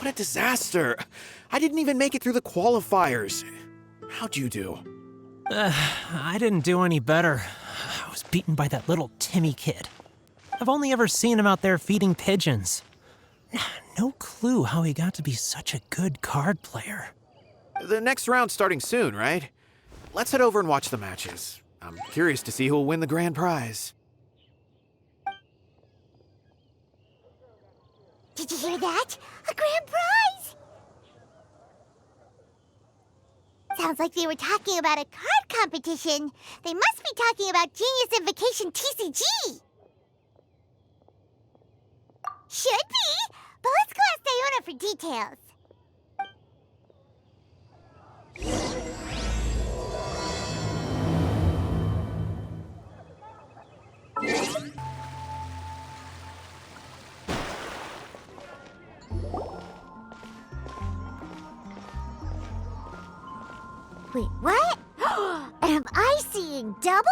What a disaster. I didn't even make it through the qualifiers. How'd you do? I didn't do any better. I was beaten by that little Timmy kid. I've only ever seen him out there feeding pigeons. No clue how he got to be such a good card player. The next round's starting soon, right? Let's head over and watch the matches. I'm curious to see who'll win the grand prize. Did you hear that? A grand prize! Sounds like they were talking about a card competition. They must be talking about Genius Invocation TCG. Should be, but let's go ask Diona for details. Wait, what? Am I seeing double?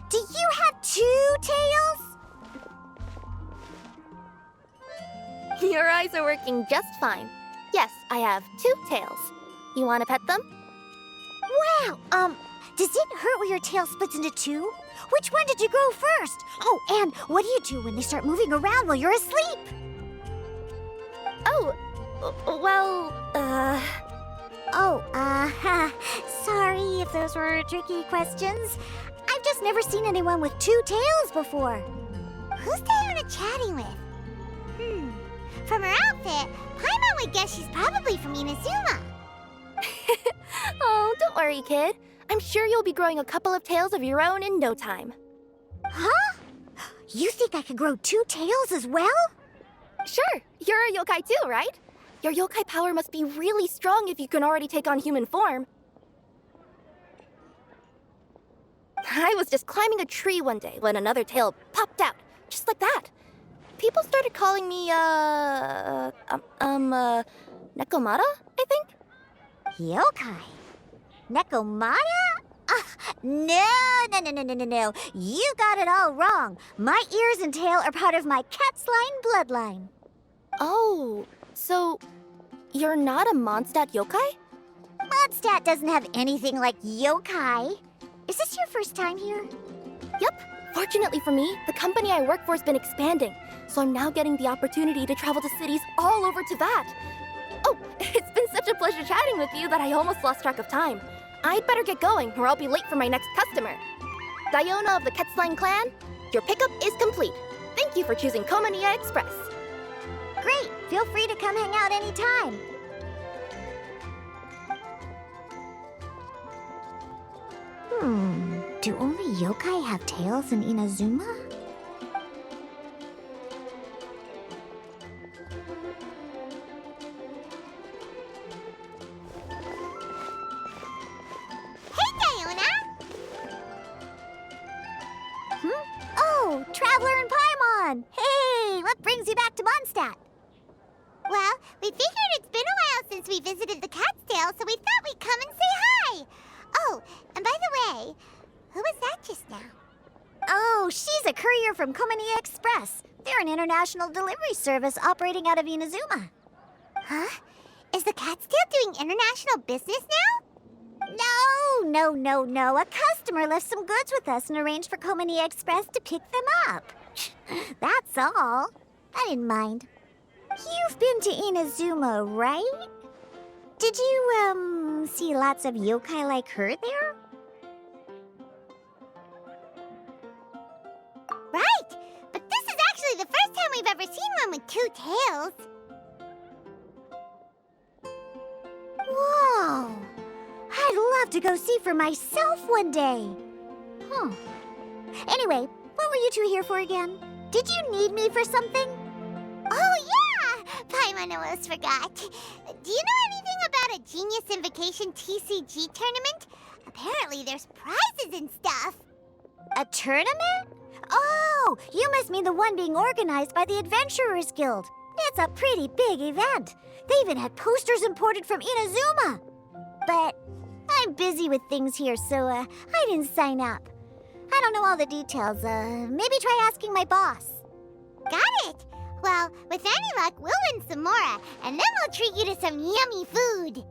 Do you have 2 tails? Your eyes are working just fine. Yes, I have 2 tails. You want to pet them? Wow, does it hurt when your tail splits into 2? Which one did you grow first? Oh, and what do you do when they start moving around while you're asleep? Oh, well, sorry if those were tricky questions. I've just never seen anyone with 2 tails before. Who's Diona chatting with? From her outfit, Paimon would guess she's probably from Inazuma. Oh, don't worry, kid. I'm sure you'll be growing a couple of tails of your own in no time. Huh? You think I could grow 2 tails as well? Sure, you're a yokai too, right? Your yokai power must be really strong if you can already take on human form. I was just climbing a tree one day when another tail popped out, just like that. People started calling me, Nekomata, I think? Yokai? Nekomata? No. You got it all wrong. My ears and tail are part of my cat's line bloodline. Oh, so you're not a Mondstadt yokai? Mondstadt doesn't have anything like yokai. Is this your first time here? Yep. Fortunately for me, the company I work for has been expanding, so I'm now getting the opportunity to travel to cities all over to that. Oh, it's been such a pleasure chatting with you that I almost lost track of time. I'd better get going, or I'll be late for my next customer. Diona of the Quetzline clan, your pickup is complete. Thank you for choosing Komania Express. Great. Feel free to come hang out anytime. Do only yokai have tails in Inazuma? Hey, Diona! Oh, Traveler and Paimon! Hey, what brings you back to Mondstadt? Well, we figured it's been a while since we visited the Cat's Tail, so we thought we'd come and say hi. Oh, and by the way, who was that just now? Oh, she's a courier from Komania Express. They're an international delivery service operating out of Inazuma. Huh? Is the Cat's Tail doing international business now? No. A customer left some goods with us and arranged for Komania Express to pick them up. That's all. I didn't mind. You've been to Inazuma, right? Did you, see lots of yokai like her there? Right! But this is actually the first time we've ever seen one with 2 tails. Whoa! I'd love to go see for myself one day. Anyway, what were you two here for again? Did you need me for something? Oh, yeah! Paimon almost forgot. Do you know anything about a Genius Invocation TCG tournament? Apparently there's prizes and stuff. A tournament? Oh, you must mean the one being organized by the Adventurers Guild. It's a pretty big event. They even had posters imported from Inazuma. But I'm busy with things here, so I didn't sign up. I don't know all the details. Maybe try asking my boss. Got it. Well, with any luck, we'll win some more, and then we'll treat you to some yummy food.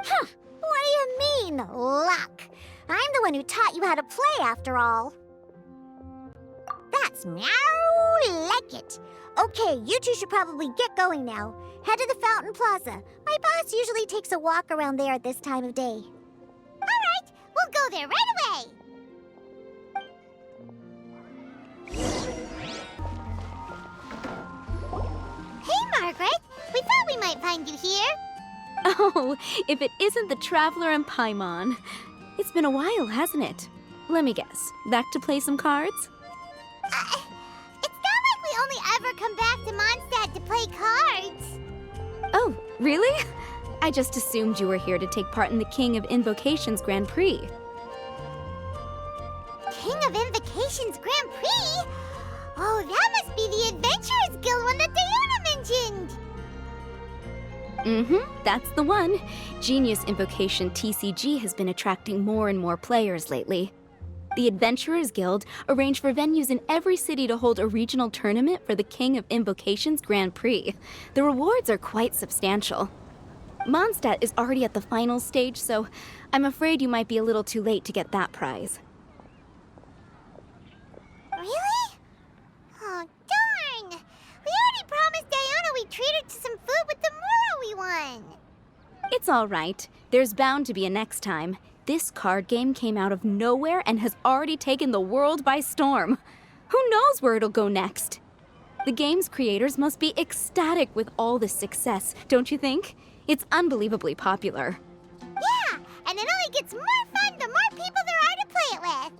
Huh. What do you mean, luck? I'm the one who taught you how to play, after all. That's meow like it. Okay, you two should probably get going now. Head to the Fountain Plaza. My boss usually takes a walk around there at this time of day. All right, we'll go there right away. Hey, Margaret. We thought we might find you here. Oh, if it isn't the Traveler and Paimon. It's been a while, hasn't it? Let me guess. Back to play some cards? It's not like we only ever come back to Mondstadt to play cards. Oh, really? I just assumed you were here to take part in the King of Invocations Grand Prix. King of Invocations Grand Prix? Oh, that must be the Adventurers Guild one that Diana mentioned. That's the one. Genius Invocation TCG has been attracting more and more players lately. The Adventurers Guild arranged for venues in every city to hold a regional tournament for the King of Invocations Grand Prix. The rewards are quite substantial. Mondstadt is already at the final stage, so I'm afraid you might be a little too late to get that prize. Really? Oh, darn! We already promised Diana we'd treat her to some food with the Moro we won. It's all right. There's bound to be a next time. This card game came out of nowhere and has already taken the world by storm. Who knows where it'll go next? The game's creators must be ecstatic with all this success, don't you think? It's unbelievably popular. Yeah, and it only gets more fun the more people there are to play it with.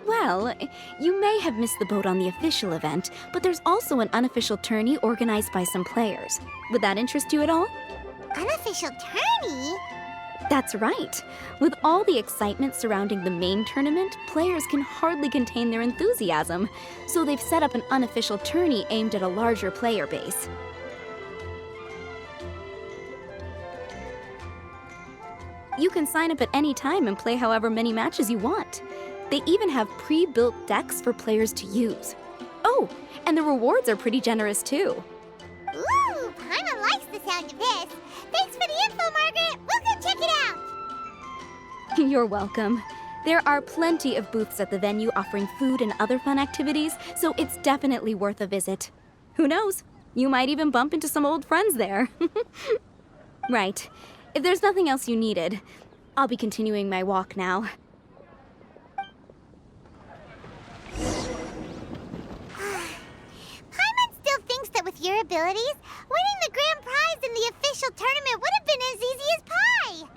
Well, you may have missed the boat on the official event, but there's also an unofficial tourney organized by some players. Would that interest you at all? Unofficial tourney? That's right. With all the excitement surrounding the main tournament, players can hardly contain their enthusiasm. So they've set up an unofficial tourney aimed at a larger player base. You can sign up at any time and play however many matches you want. They even have pre-built decks for players to use. Oh, and the rewards are pretty generous too. Ooh, Paimon likes the sound of this. Thanks for the info, Margaret. We'll go check it out. You're welcome. There are plenty of booths at the venue offering food and other fun activities, so it's definitely worth a visit. Who knows? You might even bump into some old friends there. Right. If there's nothing else you needed, I'll be continuing my walk now. Paimon still thinks that with your abilities, winning the grand prize in the official tournament would have been as easy as pie.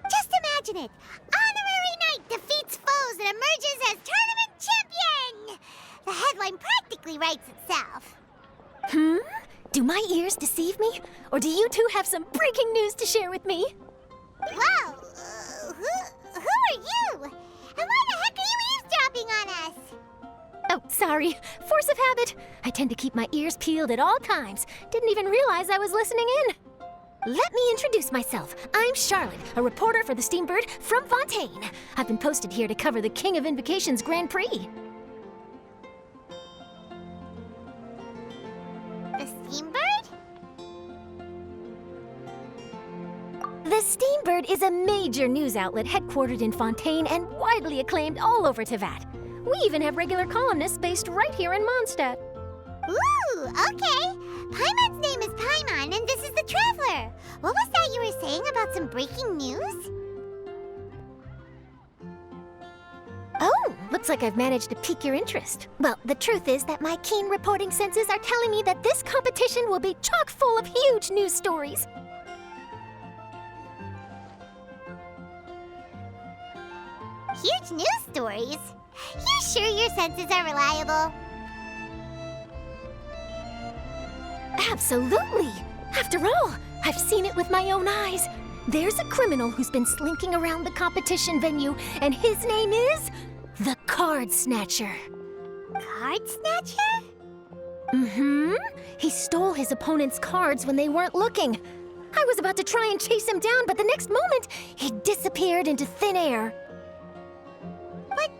Just imagine it. Honorary Knight defeats foes and emerges as tournament champion. The headline practically writes itself. Do my ears deceive me? Or do you two have some breaking news to share with me? Whoa! Who are you? And why the heck are you eavesdropping on us? Oh, sorry. Force of habit. I tend to keep my ears peeled at all times. Didn't even realize I was listening in. Let me introduce myself. I'm Charlotte, a reporter for the Steambird from Fontaine. I've been posted here to cover the King of Invocations Grand Prix. The Steambird? The Steambird is a major news outlet headquartered in Fontaine and widely acclaimed all over Tevat. We even have regular columnists based right here in Mondstadt. Ooh, okay. Paimon's name is Paimon, and this is the Traveler. What was that you were saying about some breaking news? Oh, looks like I've managed to pique your interest. Well, the truth is that my keen reporting senses are telling me that this competition will be chock full of huge news stories. Huge news stories? You sure your senses are reliable? Absolutely! After all, I've seen it with my own eyes. There's a criminal who's been slinking around the competition venue, and his name is the Card Snatcher. Card Snatcher? He stole his opponent's cards when they weren't looking. I was about to try and chase him down, but the next moment, he disappeared into thin air. But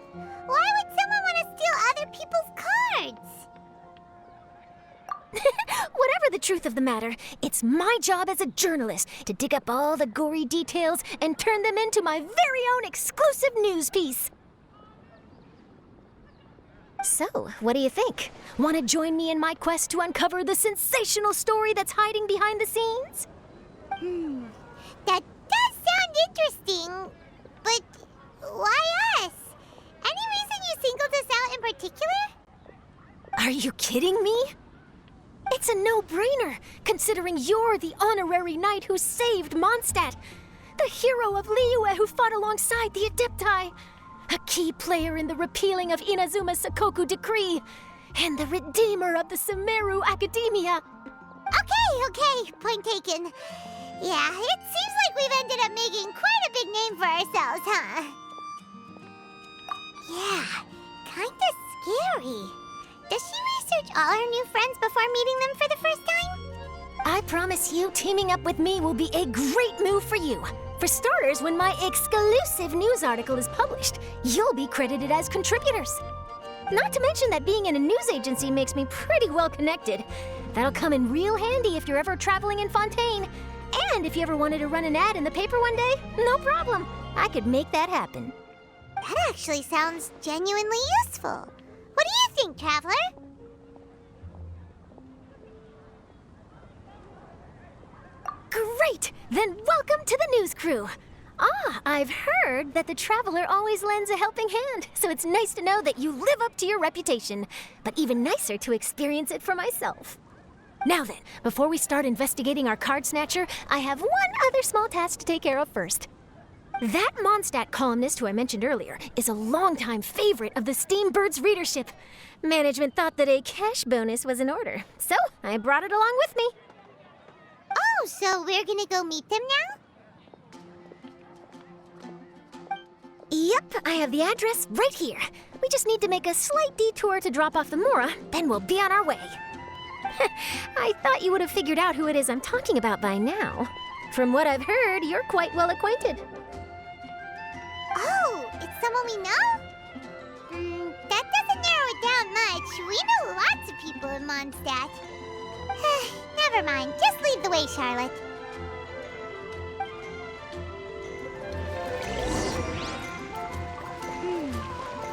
why would someone want to steal other people's cards? Whatever the truth of the matter, it's my job as a journalist to dig up all the gory details and turn them into my very own exclusive news piece. So, what do you think? Want to join me in my quest to uncover the sensational story that's hiding behind the scenes? That does sound interesting, but why us? Any reason you singled us out in particular? Are you kidding me? It's a no-brainer, considering you're the honorary knight who saved Mondstadt, the hero of Liyue who fought alongside the Adepti, a key player in the repealing of Inazuma's Sakoku decree, and the redeemer of the Sumeru Academia. Okay, point taken. Yeah, it seems like we've ended up making quite a big name for ourselves, huh? Yeah, kinda scary. Does she research all her new friends before meeting them for the first time? I promise you, teaming up with me will be a great move for you. For starters, when my exclusive news article is published, you'll be credited as contributors. Not to mention that being in a news agency makes me pretty well connected. That'll come in real handy if you're ever traveling in Fontaine. And if you ever wanted to run an ad in the paper one day, no problem. I could make that happen. That actually sounds genuinely useful. What do you think, Traveler? Great! Then welcome to the news crew. I've heard that the Traveler always lends a helping hand, so it's nice to know that you live up to your reputation, but even nicer to experience it for myself. Now then, before we start investigating our card snatcher, I have one other small task to take care of first. That Mondstadt columnist who I mentioned earlier is a longtime favorite of the Steambird's readership. Management thought that a cash bonus was in order, so I brought it along with me. Oh, so we're gonna go meet them now? Yep, I have the address right here. We just need to make a slight detour to drop off the Mora, then we'll be on our way. I thought you would have figured out who it is I'm talking about by now. From what I've heard, you're quite well acquainted. Oh, it's someone we know? That doesn't narrow it down much. We know lots of people in Mondstadt. Never mind, just lead the way, Charlotte.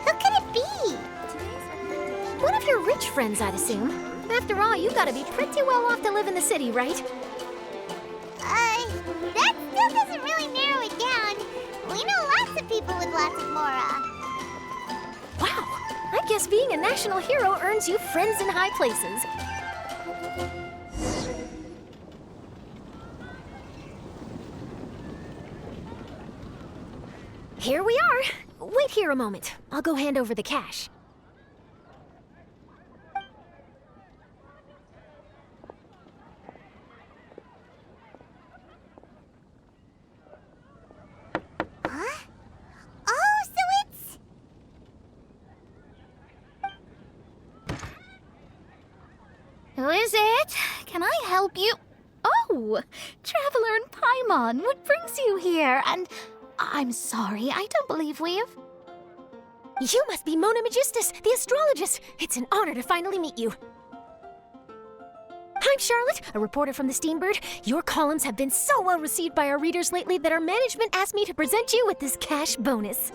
Who could it be? One of your rich friends, I'd assume. After all, you gotta be pretty well off to live in the city, right? That still doesn't really narrow it down. We know lots of people with lots of Mora. Wow, I guess being a national hero earns you friends in high places. Here we are. Wait here a moment. I'll go hand over the cash. Huh? Oh, so it's... Who is it? Can I help you? Oh, Traveler and Paimon, what brings you here? And I'm sorry, I don't believe we've... You must be Mona Magistus, the astrologist. It's an honor to finally meet you. I'm Charlotte, a reporter from the Steambird. Your columns have been so well received by our readers lately that our management asked me to present you with this cash bonus.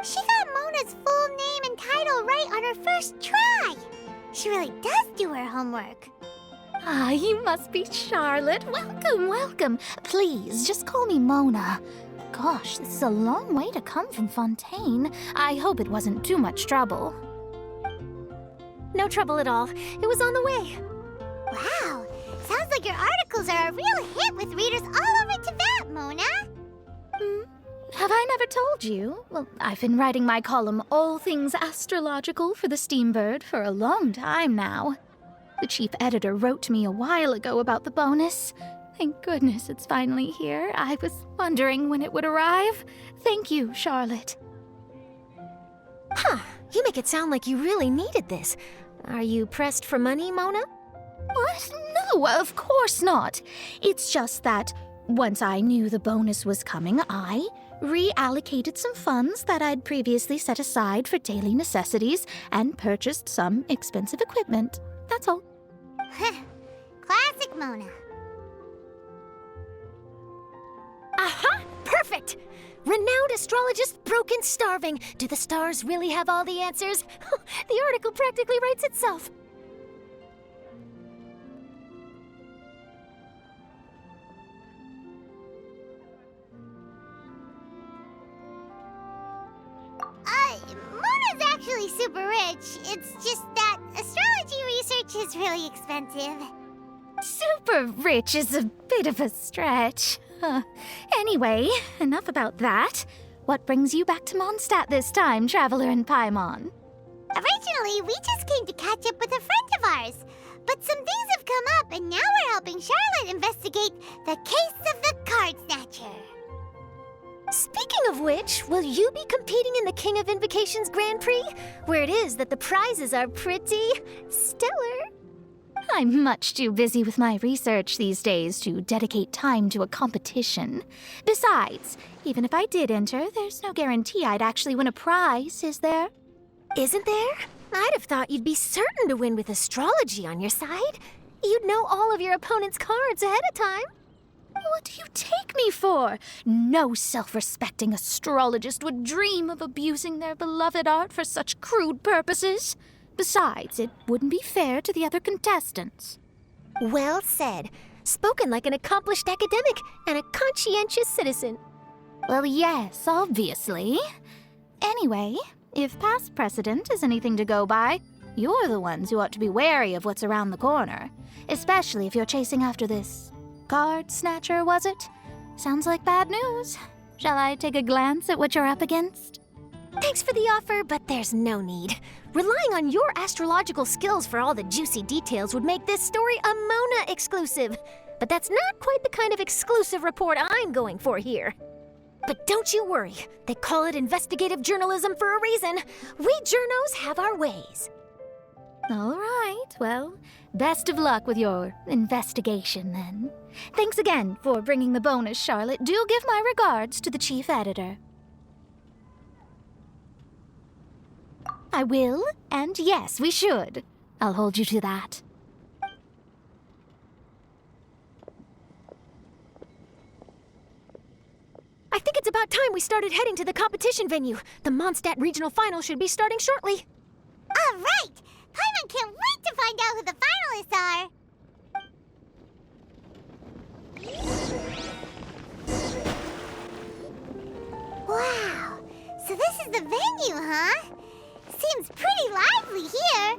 She got Mona's full name and title right on her first try. She really does do her homework. Ah, you must be Charlotte. Welcome, welcome. Please, just call me Mona. Gosh, this is a long way to come from Fontaine. I hope it wasn't too much trouble. No trouble at all. It was on the way. Wow, sounds like your articles are a real hit with readers all over Teyvat, Mona. Have I never told you? Well, I've been writing my column, All Things Astrological, for the Steambird for a long time now. The chief editor wrote to me a while ago about the bonus. Thank goodness it's finally here. I was wondering when it would arrive. Thank you, Charlotte. Huh, you make it sound like you really needed this. Are you pressed for money, Mona? What? No, of course not. It's just that once I knew the bonus was coming, I reallocated some funds that I'd previously set aside for daily necessities and purchased some expensive equipment. That's all. Classic Mona. Aha! Perfect! Renowned astrologist Broken Starving. Do the stars really have all the answers? The article practically writes itself. Mona's actually super rich. It's just that astrology research is really expensive. Super rich is a bit of a stretch. Anyway, enough about that. What brings you back to Mondstadt this time, Traveler and Paimon? Originally, we just came to catch up with a friend of ours. But some things have come up, and now we're helping Charlotte investigate the case of the Card Snatcher. Speaking of which, will you be competing in the King of Invocations Grand Prix? Where it is that the prizes are pretty stellar. I'm much too busy with my research these days to dedicate time to a competition. Besides, even if I did enter, there's no guarantee I'd actually win a prize, is there? Isn't there? I'd have thought you'd be certain to win with astrology on your side. You'd know all of your opponent's cards ahead of time. What do you take me for? No self-respecting astrologist would dream of abusing their beloved art for such crude purposes. Besides, it wouldn't be fair to the other contestants. Well said. Spoken like an accomplished academic and a conscientious citizen. Well, yes, obviously. Anyway, if past precedent is anything to go by, you're the ones who ought to be wary of what's around the corner. Especially if you're chasing after this card snatcher, was it? Sounds like bad news. Shall I take a glance at what you're up against? Thanks for the offer, but there's no need. Relying on your astrological skills for all the juicy details would make this story a Mona exclusive. But that's not quite the kind of exclusive report I'm going for here. But don't you worry. They call it investigative journalism for a reason. We journos have our ways. All right, well, best of luck with your investigation then. Thanks again for bringing the bonus, Charlotte. Do give my regards to the chief editor. I will, and yes, we should. I'll hold you to that. I think it's about time we started heading to the competition venue. The Mondstadt Regional Final should be starting shortly. All right! Paimon can't wait to find out who the finalists are! Wow! So this is the venue, huh? Seems pretty lively here.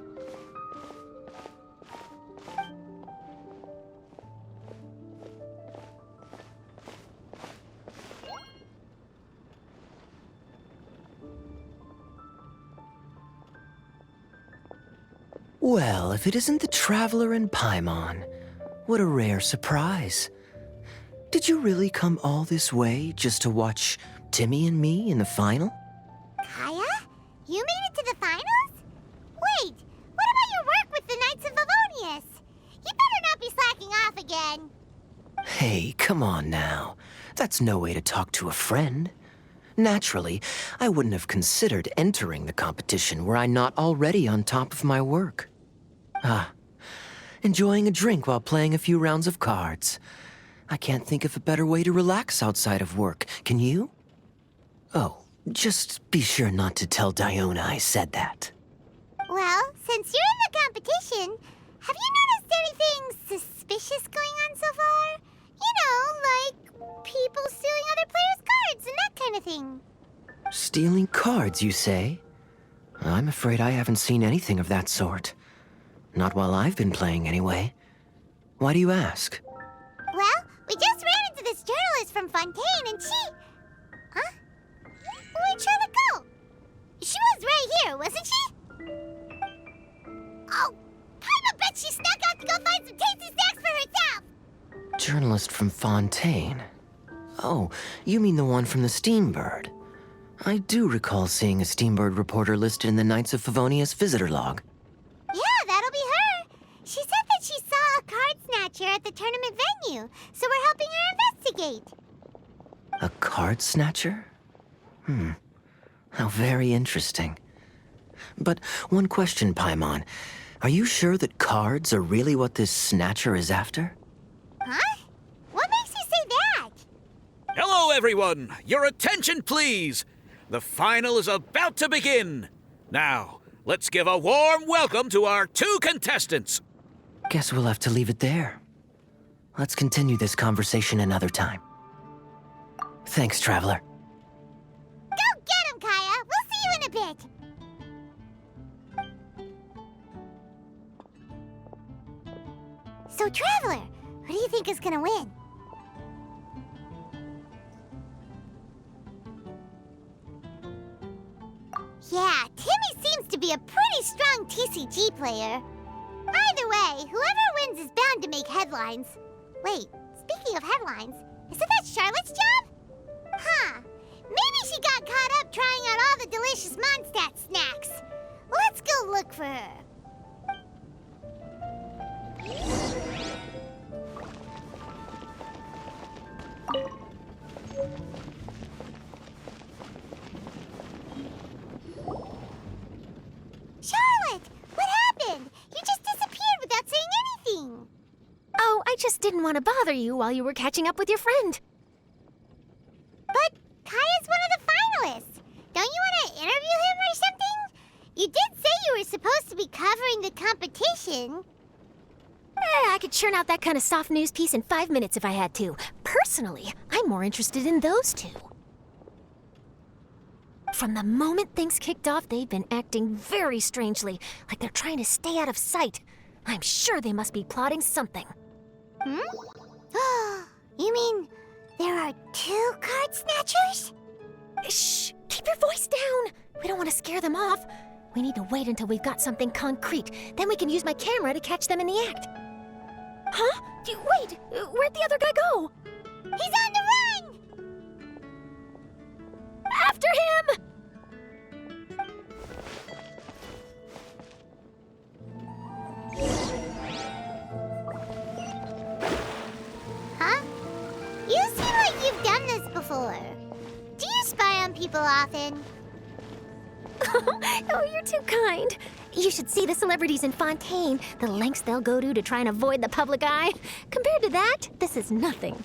Well, if it isn't the Traveler and Paimon, what a rare surprise. Did you really come all this way just to watch Timmy and me in the final? Kaya? You made it to the finals? Wait, what about your work with the Knights of Favonius? You better not be slacking off again. Hey, come on now. That's no way to talk to a friend. Naturally, I wouldn't have considered entering the competition were I not already on top of my work. Enjoying a drink while playing a few rounds of cards. I can't think of a better way to relax outside of work, can you? Oh, just be sure not to tell Diona I said that. Well, since you're in the competition, have you noticed anything suspicious going on so far? You know, like people stealing other players' cards and that kind of thing. Stealing cards, you say? I'm afraid I haven't seen anything of that sort. Not while I've been playing, anyway. Why do you ask? Well, we just ran into this journalist from Fontaine and she... Huh? Where'd Charlotte go? She was right here, wasn't she? Oh, I bet she snuck out to go find some tasty snacks for herself! Journalist from Fontaine. Oh, you mean the one from the Steambird. I do recall seeing a Steambird reporter listed in the Knights of Favonius visitor log. Yeah, that'll be her. She said that she saw a card snatcher at the tournament venue, so we're helping her investigate. A card snatcher? How very interesting. But one question, Paimon. Are you sure that cards are really what this snatcher is after? Huh? What makes you say that? Hello, everyone! Your attention, please! The final is about to begin. Now, let's give a warm welcome to our 2 contestants. Guess we'll have to leave it there. Let's continue this conversation another time. Thanks, Traveler. Go get him, Kaya! We'll see you in a bit! So, Traveler, who do you think is gonna win? Yeah, Timmy seems to be a pretty strong TCG player. Either way, whoever wins is bound to make headlines. Wait, speaking of headlines, isn't that Charlotte's job? Huh. Maybe she got caught up trying out all the delicious Mondstadt snacks. Let's go look for her. Charlotte! What happened? You just disappeared without saying anything. Oh, I just didn't want to bother you while you were catching up with your friend. But Kaya's one of the finalists. Don't you want to interview him or something? You did say you were supposed to be covering the competition. I could churn out that kind of soft news piece in 5 minutes if I had to. Personally, I'm more interested in those 2. From the moment things kicked off, they've been acting very strangely, like they're trying to stay out of sight. I'm sure they must be plotting something. You mean there are 2 card snatchers? Shh! Keep your voice down! We don't want to scare them off. We need to wait until we've got something concrete. Then we can use my camera to catch them in the act. Huh? Wait! Where'd the other guy go? He's on the run! After him! Huh? You seem like you've done this before. Do you spy on people often? Oh, you're too kind. You should see the celebrities in Fontaine, the lengths they'll go to try and avoid the public eye. Compared to that, this is nothing.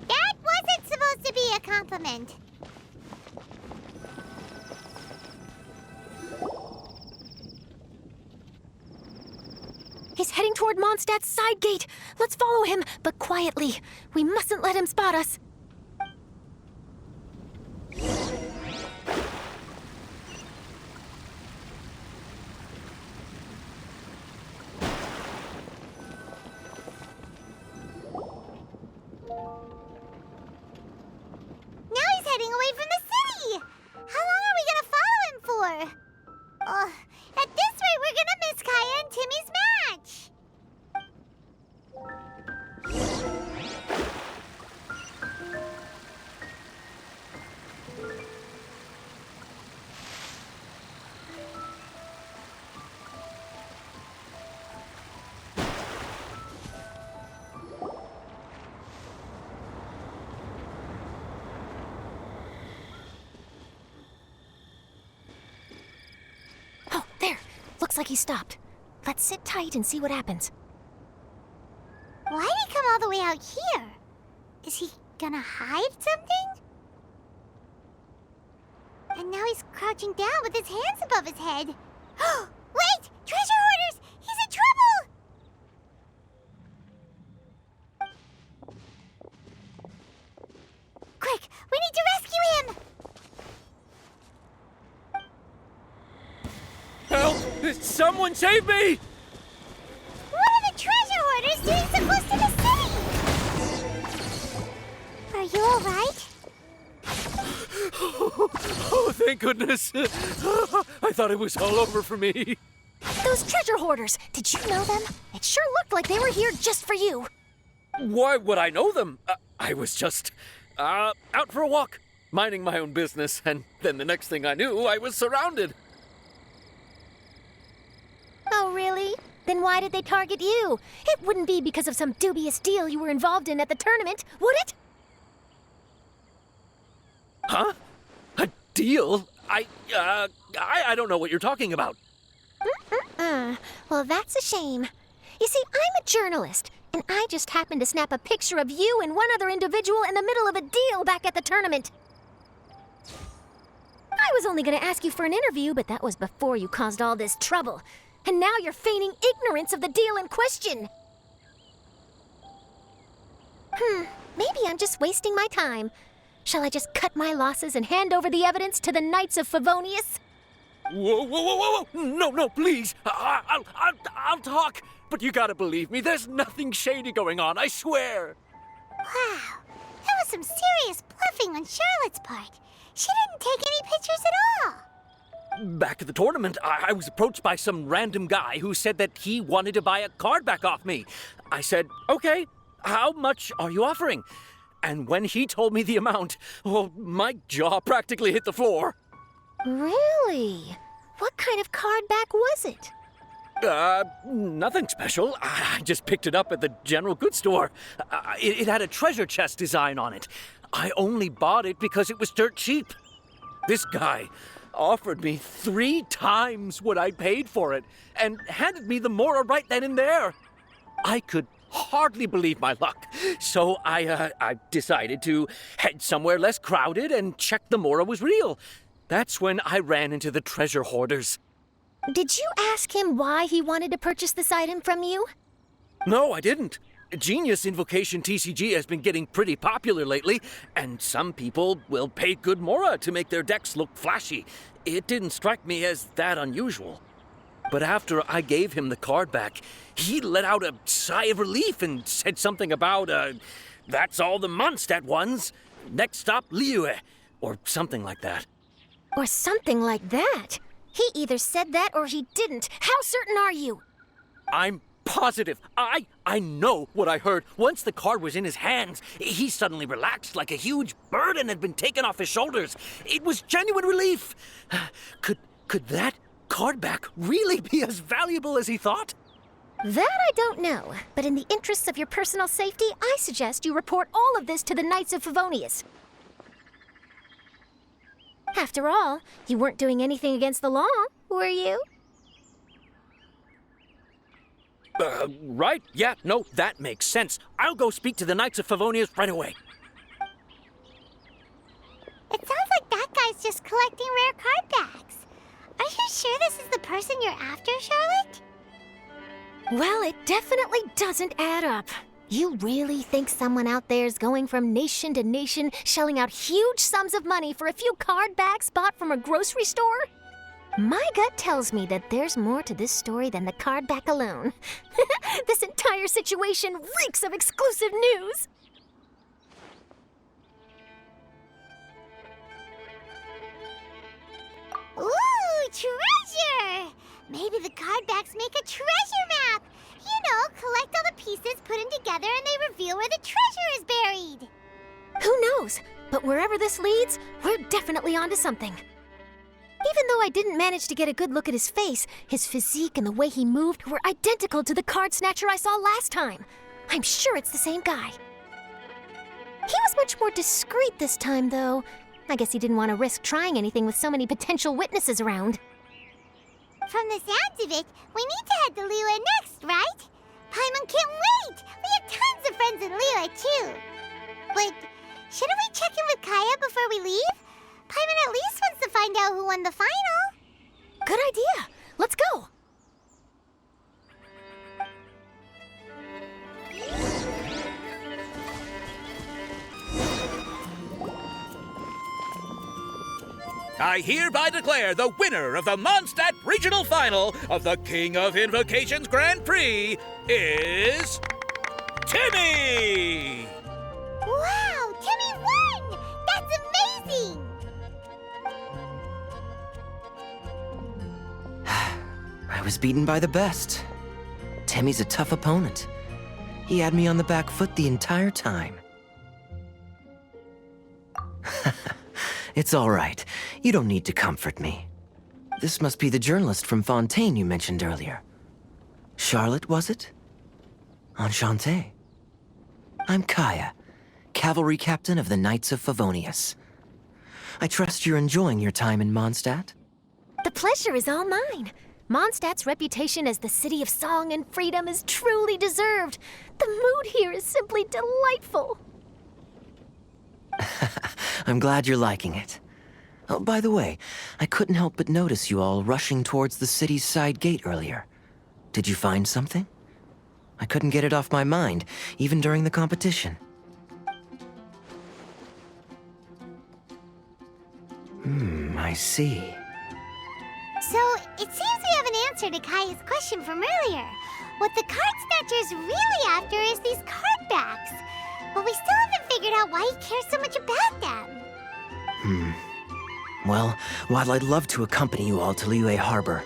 That wasn't supposed to be a compliment. He's heading toward Mondstadt's side gate. Let's follow him, but quietly. We mustn't let him spot us. Now he's heading away from the city! How long are we gonna follow him for? At this rate, we're gonna miss Kaya and Timmy's match! Oh, there. Looks like he stopped. Let's sit tight and see what happens. Why'd he come all the way out here? Is he gonna hide something? And now he's crouching down with his hands above his head. Wait! Treasure hoarders! He's in trouble! Quick! We need to rescue him! Help! Someone save me! What are the treasure hoarders doing so close to the city? Are you alright? Oh, thank goodness. I thought it was all over for me. Those treasure hoarders, did you know them? It sure looked like they were here just for you. Why would I know them? I was just out for a walk, minding my own business, and then the next thing I knew, I was surrounded. Oh, really? Then why did they target you? It wouldn't be because of some dubious deal you were involved in at the tournament, would it? Huh? A deal? I don't know what you're talking about. Mm-mm. Well, that's a shame. You see, I'm a journalist, and I just happened to snap a picture of you and one other individual in the middle of a deal back at the tournament. I was only going to ask you for an interview, but that was before you caused all this trouble. And now you're feigning ignorance of the deal in question. Maybe I'm just wasting my time. Shall I just cut my losses and hand over the evidence to the Knights of Favonius? Whoa! No, please. I'll talk. But you gotta believe me, there's nothing shady going on, I swear. Wow, that was some serious bluffing on Charlotte's part. She didn't take any pictures at all. Back at the tournament, I was approached by some random guy who said that he wanted to buy a card back off me. I said, okay, how much are you offering? And when he told me the amount, oh, my jaw practically hit the floor. Really? What kind of card back was it? Nothing special. I just picked it up at the general goods store. It had a treasure chest design on it. I only bought it because it was dirt cheap. This guy offered me 3 times what I paid for it and handed me the Mora right then and there. I could hardly believe my luck, so I decided to head somewhere less crowded and check the Mora was real. That's when I ran into the treasure hoarders. Did you ask him why he wanted to purchase this item from you? No, I didn't. Genius Invocation TCG has been getting pretty popular lately, and some people will pay good Mora to make their decks look flashy. It didn't strike me as that unusual. But after I gave him the card back, he let out a sigh of relief and said something about, that's all the Mondstadt ones. Next stop, Liyue, or something like that. Or something like that? He either said that or he didn't. How certain are you? I'm positive. I know what I heard. Once the card was in his hands, he suddenly relaxed like a huge burden had been taken off his shoulders. It was genuine relief. Could that card back really be as valuable as he thought? That I don't know, but in the interests of your personal safety, I suggest you report all of this to the Knights of Favonius. After all, you weren't doing anything against the law, were you? Right? Yeah, no, that makes sense. I'll go speak to the Knights of Favonius right away. It sounds like that guy's just collecting rare card backs. Are you sure this is the person you're after, Charlotte? Well, it definitely doesn't add up. You really think someone out there's going from nation to nation, shelling out huge sums of money for a few card backs bought from a grocery store? My gut tells me that there's more to this story than the card back alone. This entire situation reeks of exclusive news! Ooh, treasure! Maybe the card backs make a treasure map! You know, collect all the pieces, put them together, and they reveal where the treasure is buried! Who knows? But wherever this leads, we're definitely onto something. Even though I didn't manage to get a good look at his face, his physique and the way he moved were identical to the card snatcher I saw last time. I'm sure it's the same guy. He was much more discreet this time, though. I guess he didn't want to risk trying anything with so many potential witnesses around. From the sounds of it, we need to head to Liyue next, right? Paimon can't wait! We have tons of friends in Liyue, too. But shouldn't we check in with Kaya before we leave? Paimon at least wants to find out who won the final. Good idea. Let's go. I hereby declare the winner of the Mondstadt Regional Final of the King of Invocations Grand Prix is Timmy! Wow, Timmy won! That's amazing! I was beaten by the best. Timmy's a tough opponent. He had me on the back foot the entire time. It's all right. You don't need to comfort me. This must be the journalist from Fontaine you mentioned earlier. Charlotte, was it? Enchanté. I'm Kaya, cavalry captain of the Knights of Favonius. I trust you're enjoying your time in Mondstadt? The pleasure is all mine. Mondstadt's reputation as the city of song and freedom is truly deserved. The mood here is simply delightful. I'm glad you're liking it. Oh, by the way, I couldn't help but notice you all rushing towards the city's side gate earlier. Did you find something? I couldn't get it off my mind, even during the competition. I see. So, it seems we have an answer to Kaya's question from earlier. What the card snatcher's really after is these card backs. But we still haven't figured out why he cares so much about them. Well, while I'd love to accompany you all to Liyue Harbor,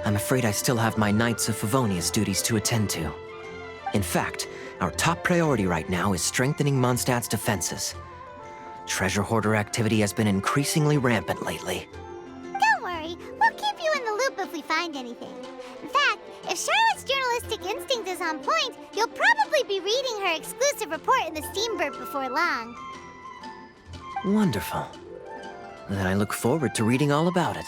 I'm afraid I still have my Knights of Favonius duties to attend to. In fact, our top priority right now is strengthening Mondstadt's defenses. Treasure hoarder activity has been increasingly rampant lately. Don't worry, we'll keep you in the loop if we find anything. In fact, if Charlotte's journalistic instinct is on point, you'll probably be reading her exclusive report in the Steambird before long. Wonderful. Then I look forward to reading all about it.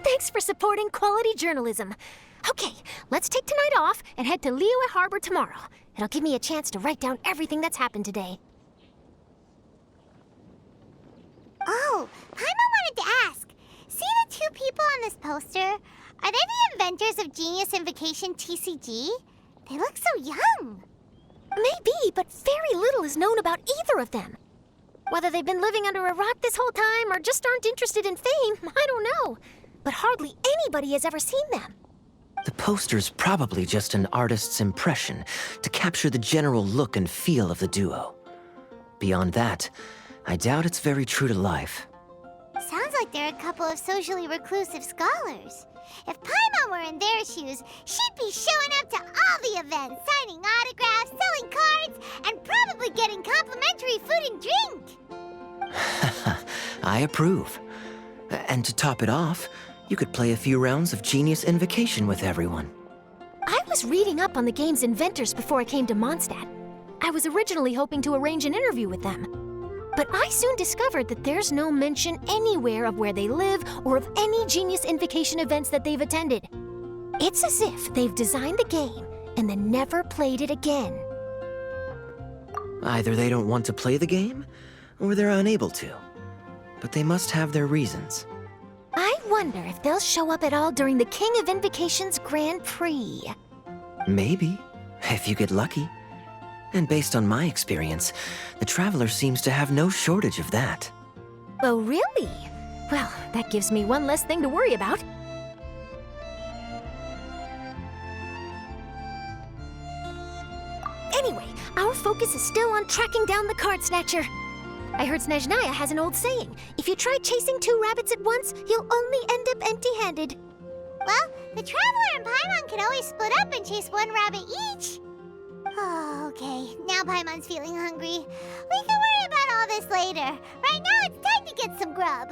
Thanks for supporting quality journalism. Okay, let's take tonight off and head to Liyue Harbor tomorrow. It'll give me a chance to write down everything that's happened today. Oh, Paimon wanted to ask. See the two people on this poster? Are they the inventors of Genius Invocation TCG? They look so young. Maybe, but very little is known about either of them. Whether they've been living under a rock this whole time or just aren't interested in fame, I don't know. But hardly anybody has ever seen them. The poster's probably just an artist's impression to capture the general look and feel of the duo. Beyond that, I doubt it's very true to life. Sounds like they're a couple of socially reclusive scholars. If Paimon were in their shoes, she'd be showing up to all the events, signing autographs, selling cards, and probably getting complimentary food and drink. I approve. And to top it off, you could play a few rounds of Genius Invocation with everyone. I was reading up on the game's inventors before I came to Mondstadt. I was originally hoping to arrange an interview with them. But I soon discovered that there's no mention anywhere of where they live or of any Genius Invocation events that they've attended. It's as if they've designed the game and then never played it again. Either they don't want to play the game, or they're unable to. But they must have their reasons. I wonder if they'll show up at all during the King of Invocation's Grand Prix. Maybe, if you get lucky. And based on my experience, the Traveler seems to have no shortage of that. Oh, really? Well, that gives me one less thing to worry about. Anyway, our focus is still on tracking down the card snatcher. I heard Snezhnaya has an old saying, if you try chasing two rabbits at once, you'll only end up empty-handed. Well, the Traveler and Paimon can always split up and chase one rabbit each. Oh, okay. Now Paimon's feeling hungry. We can worry about all this later. Right now, it's time to get some grub.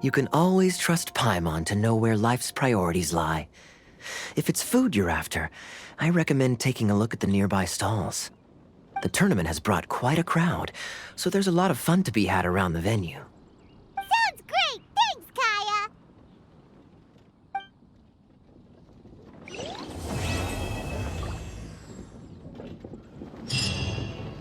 You can always trust Paimon to know where life's priorities lie. If it's food you're after, I recommend taking a look at the nearby stalls. The tournament has brought quite a crowd, so there's a lot of fun to be had around the venue.